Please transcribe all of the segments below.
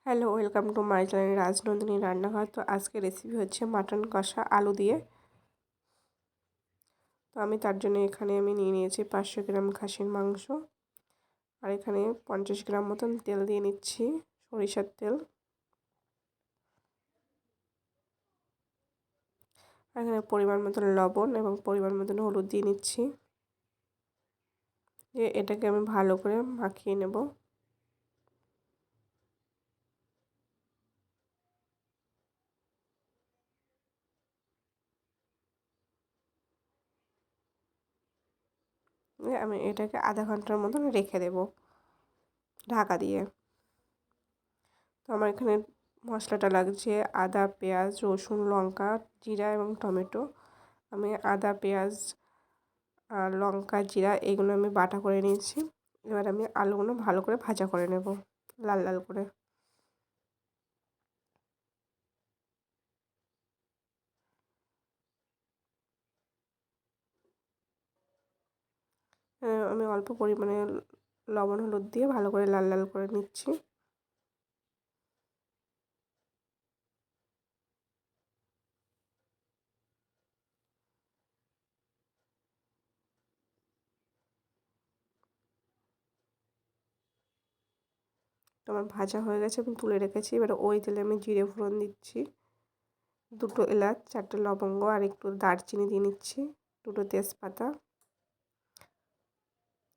Hello, welcome to my channel Rajnandini রান্নাঘর। তো আজকে রেসিপি হচ্ছে মাটন কষা আলু দিয়ে। তো আমি তার জন্য এখানে নিয়ে নিয়েছি 500 গ্রাম খাসির মাংস। আর এখানে 50 গ্রাম মতন তেল দিয়ে নিচ্ছি, সরিষার তেল। আর এখানে পরিমাণ মতন লবণ এবং পরিমাণ মতন হলুদ দিয়ে নিচ্ছি। এটাকে আমি ভালো করে মাখিয়ে নেব। আমি এটাকে আধা ঘন্টার মতন রেখে দেব ঢাকা দিয়ে। তো আমার এখানে মশলাটা লাগছে আদা, পেঁয়াজ, রসুন, লঙ্কা, জিরা এবং টমেটো। আমি আদা, পেঁয়াজ আর লঙ্কা, জিরা এগুলো আমি বাটা করে নিয়েছি। এবার আমি আলুগুলো ভালো করে ভাজা করে নেব, লাল লাল করে। আমি অল্প পরিমাণে লবণ হলুদ দিয়ে ভালো করে লাল লাল করে নিচ্ছি। তো আমার ভাজা হয়ে গেছে, আমি তুলে রেখেছি। এবার ওই তেলে আমি জিরে ফোড়ন দিচ্ছি, 2টো এলাচ, 4টে লবঙ্গ আর একটু দারচিনি দিয়ে নিচ্ছি, 2টো তেজপাতা।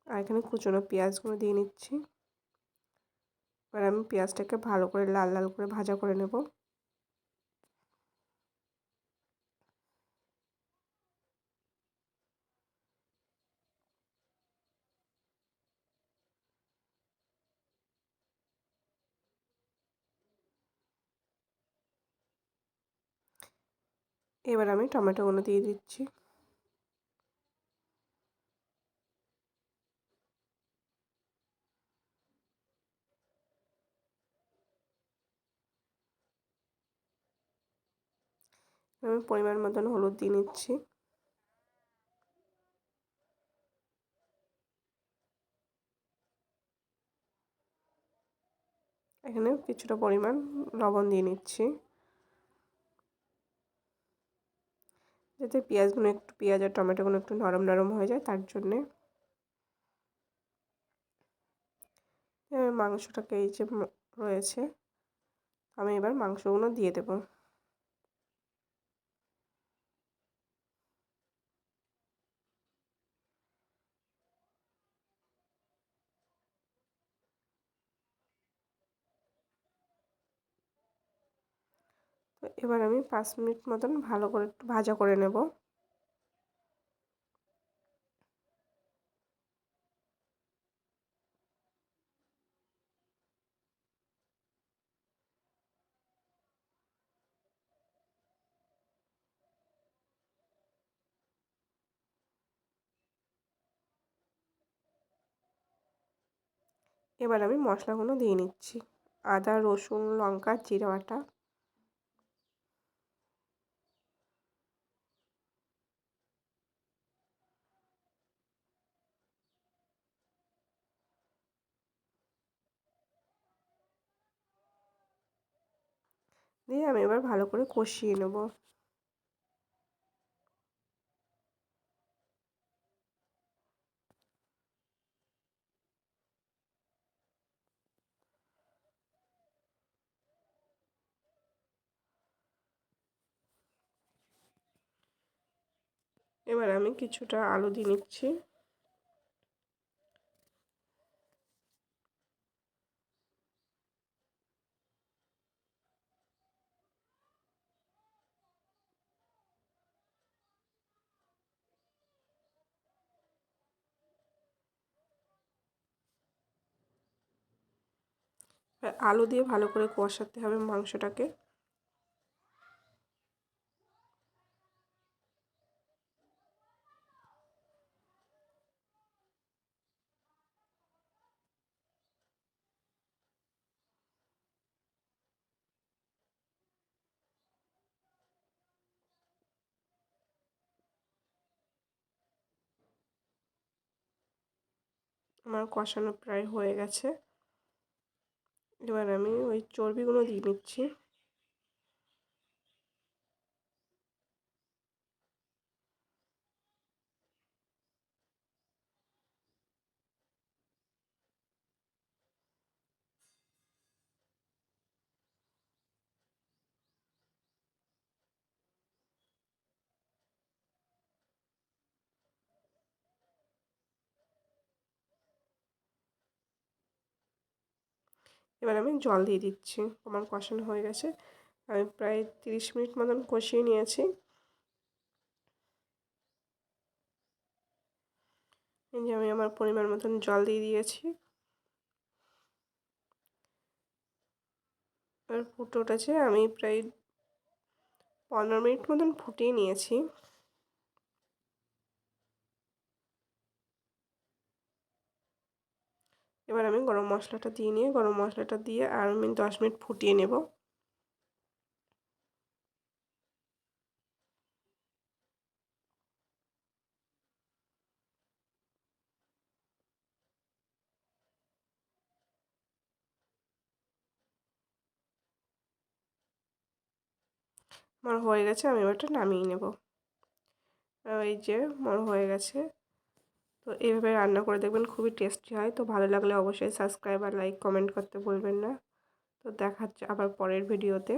আর এখানে কুচনো পেঁয়াজগুলো দিয়ে নিচ্ছি। এবার আমি পেঁয়াজটাকে ভালো করে লাল লাল করে ভাজা করে নেব। এবার আমি টমেটোগুলো দিয়ে দিচ্ছি। আমি পরিমাণ মতন হলুদ দিয়ে নিচ্ছি। এখানে কিছুটা পরিমাণ লবণ দিয়ে নিচ্ছি, যাতে পেঁয়াজ আর টমেটোগুলো একটু নরম নরম হয়ে যায়, তার জন্যে। মাংসটাকে এই যে রয়েছে, আমি এবার মাংসগুলো দিয়ে দেব। তো এবার আমি 5 মিনিট মতন ভালো করে একটু ভাজা করে নেব। এবার আমি মশলাগুলো দিয়ে নিচ্ছি, আদা, রসুন, লঙ্কা, জিরা বাটা। দিয়ে আমি এবার ভালো করে কষিয়ে নেব। এবার আমি কিছুটা আলু দিয়ে নিচ্ছি। আলু দিয়ে ভালো করে কষাতে হবে মাংসটাকে। আমার কষানো প্রায় হয়ে গেছে। এবার আমি ওই চর্বিগুলো দিয়ে নিচ্ছি। এবার আমি জল দিয়ে দিচ্ছি। আমার কষানো হয়ে গেছে। আমি প্রায় 30 মিনিট মতন কষিয়ে নিয়েছি। এই যে আমি আমার পরিমাণ মতন জল দিয়ে দিয়েছি। এবার ফুটে উঠেছে। আমি প্রায় 15 মিনিট মতন ফুটিয়ে নিয়েছি। এবার আমি গরম মশলাটা দিয়ে নিয়ে গরম মশলাটা দিয়ে আর আমি 10 মিনিট ফুটিয়ে নেব। আমার হয়ে গেছে, আমি এবারটা নামিয়ে নেব। এই যে আমার হয়ে গেছে। তো এইভাবে রান্না করে দেখবেন, খুবই টেস্টি হয়। তো ভালো লাগলে অবশ্যই সাবস্ক্রাইব আর লাইক কমেন্ট করতে ভুলবেন না। তো দেখা হচ্ছে আবার পরের ভিডিওতে।